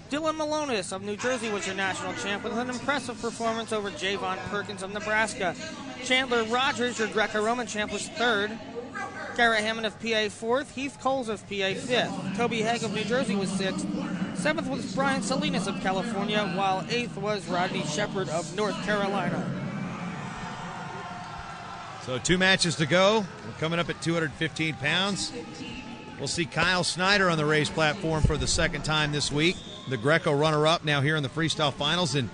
Dylan Malonis of New Jersey was your national champ with an impressive performance over Javon Perkins of Nebraska. Chandler Rogers, your Greco-Roman champ, was third. Garrett Hammond of PA fourth. Heath Coles of PA fifth. Toby Haig of New Jersey was sixth. Seventh was Brian Salinas of California, while eighth was Rodney Shepard of North Carolina. So 2 matches to go. We're coming up at 215 pounds. We'll see Kyle Snyder on the race platform for the second time this week. The Greco runner-up now here in the freestyle finals. And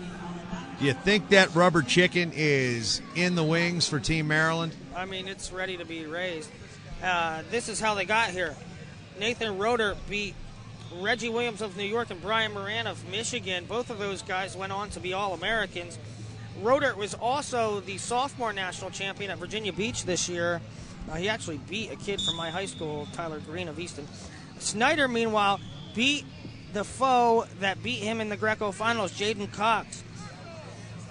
do you think that rubber chicken is in the wings for Team Maryland? I mean, it's ready to be raised. This is how they got here. Nathan Rotert beat Reggie Williams of New York and Brian Moran of Michigan. Both of those guys went on to be All-Americans. Rotert was also the sophomore national champion at Virginia Beach this year. He actually beat a kid from my high school, Tyler Green of Easton. Snyder, meanwhile, beat the foe that beat him in the Greco finals, Jaden Cox.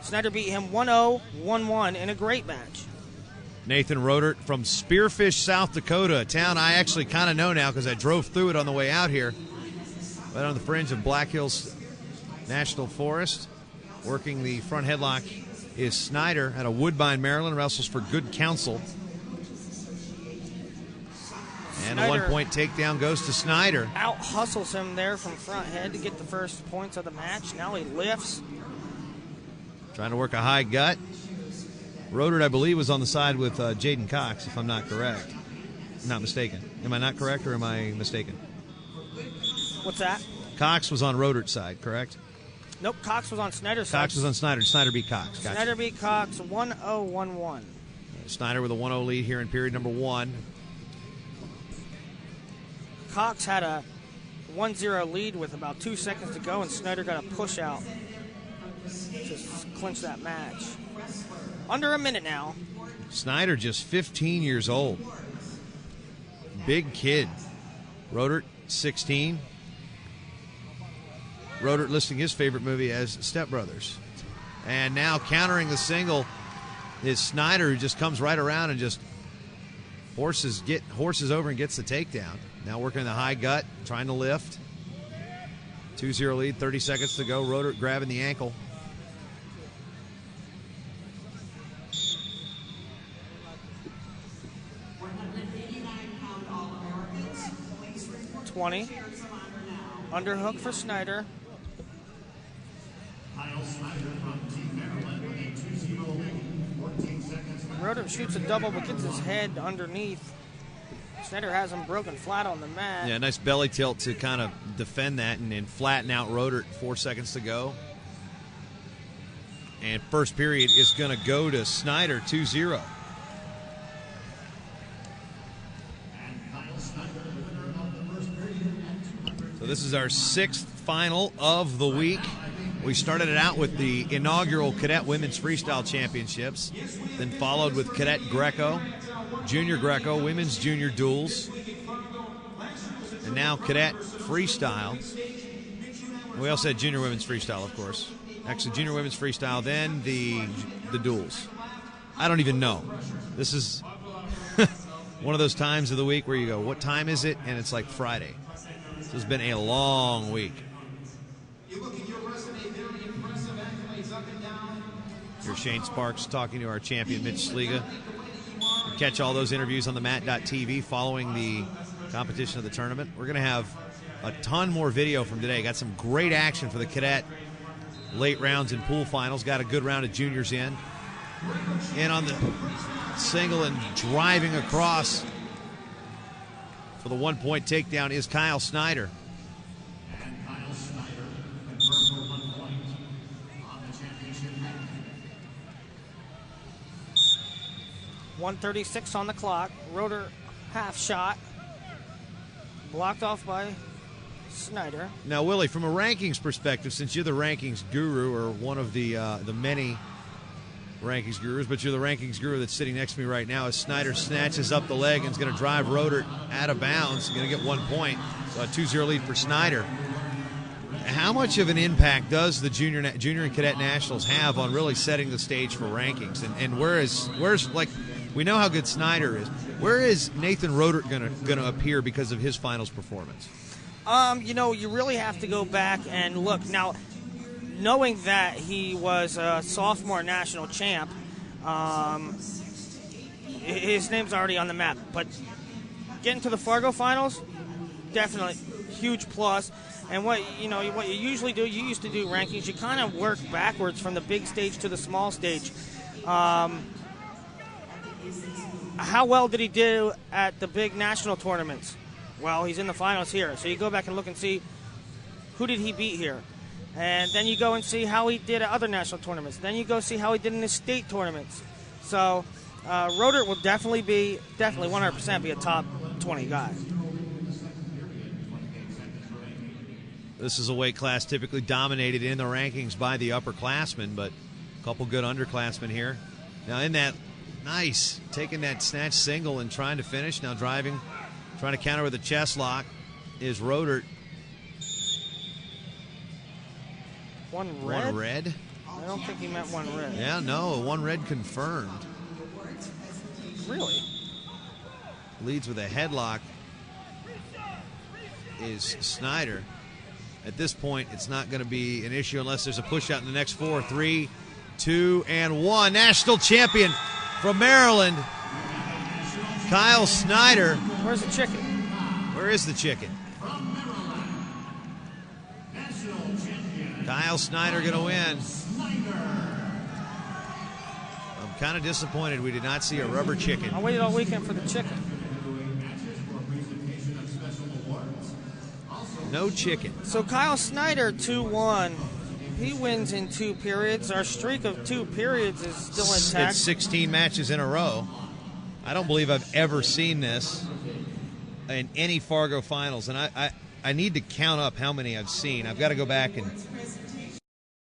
Snyder beat him 1-0, 1-1 in a great match. Nathan Rotert from Spearfish, South Dakota, a town I actually kind of know now because I drove through it on the way out here. Right on the fringe of Black Hills National Forest. Working the front headlock is Snyder out of Woodbine, Maryland, wrestles for Good Counsel. And a one-point takedown goes to Snyder. Out-hustles him there from front head to get the first points of the match. Now he lifts. Trying to work a high gut. Rotert, I believe, was on the side with Jaden Cox, if I'm not correct. Not mistaken. Am I not correct or am I mistaken? What's that? Cox was on Rotert's side, correct? Nope, Cox was on Snyder's side. Cox was on Snyder. Snyder beat Cox. Gotcha. Snyder beat Cox 1-0, 1-1. Snyder with a 1-0 lead here in period number 1. Cox had a 1-0 lead with about 2 seconds to go, and Snyder got a push out to clinch that match. Under a minute now. Snyder just 15 years old. Big kid. Rotert, 16. Rotert listing his favorite movie as Step Brothers. And now countering the single is Snyder, who just comes right around and just horses over and gets the takedown. Now working the high gut, trying to lift. 2-0 lead, 30 seconds to go. Rotert grabbing the ankle. Underhook for Snyder. Rotert shoots a double but gets his head underneath. Snyder has him broken flat on the mat. Yeah, nice belly tilt to kind of defend that and flatten out Rotert. 4 seconds to go. And first period is going to go to Snyder, 2-0. So this is our 6th final of the week. We started it out with the inaugural Cadet Women's Freestyle Championships, then followed with Cadet Greco, Junior Greco, Women's Junior Duels, and now Cadet Freestyle. We also had Junior Women's Freestyle, of course. Actually, Junior Women's Freestyle, then the Duels. I don't even know. This is one of those times of the week where you go, what time is it? And it's like Friday. This has been a long week. Here's Shane Sparks talking to our champion, Mitch Sliga. Catch all those interviews on the mat.tv following the competition of the tournament. We're going to have a ton more video from today. Got some great action for the cadet late rounds and pool finals. Got a good round of juniors in. In on the single and driving across for the 1-point takedown is Kyle Snyder. 1:36 on the clock. Rotert half shot. Blocked off by Snyder. Now, Willie, from a rankings perspective, since you're the rankings guru or one of the many rankings gurus, but you're the rankings guru that's sitting next to me right now, as Snyder snatches up the leg and is going to drive Rotert out of bounds. Going to get 1 point. So a 2-0 lead for Snyder. How much of an impact does the junior and cadet nationals have on really setting the stage for rankings? And where's like, we know how good Snyder is. Where is Nathan Rotert going to appear because of his finals performance? You really have to go back and look. Now, knowing that he was a sophomore national champ, his name's already on the map. But getting to the Fargo finals, definitely huge plus. And what you usually do, you used to do rankings, you kind of work backwards from the big stage to the small stage. How well did he do at the big national tournaments? Well, he's in the finals here. So you go back and look and see who did he beat here. And then you go and see how he did at other national tournaments. Then you go see how he did in his state tournaments. So Rotert will definitely 100% be a top 20 guy. This is a weight class typically dominated in the rankings by the upperclassmen, but a couple good underclassmen here. Now in that, nice, taking that snatch single and trying to finish. Now trying to counter with a chest lock is Rotert. One red? One red? I don't think he meant one red. Yeah, no, one red confirmed. Really? Leads with a headlock is Snyder. At this point, it's not going to be an issue unless there's a push out in the next 4. 3, 2, and 1. National champion from Maryland, Kyle Snyder. Where's the chicken? Where is the chicken? Kyle Snyder going to win. I'm kind of disappointed we did not see a rubber chicken. I waited all weekend for the chicken. No chicken. So Kyle Snyder, 2-1. He wins in 2 periods. Our streak of 2 periods is still intact. It's 16 matches in a row. I don't believe I've ever seen this in any Fargo finals, and I need to count up how many I've seen. I've got to go back and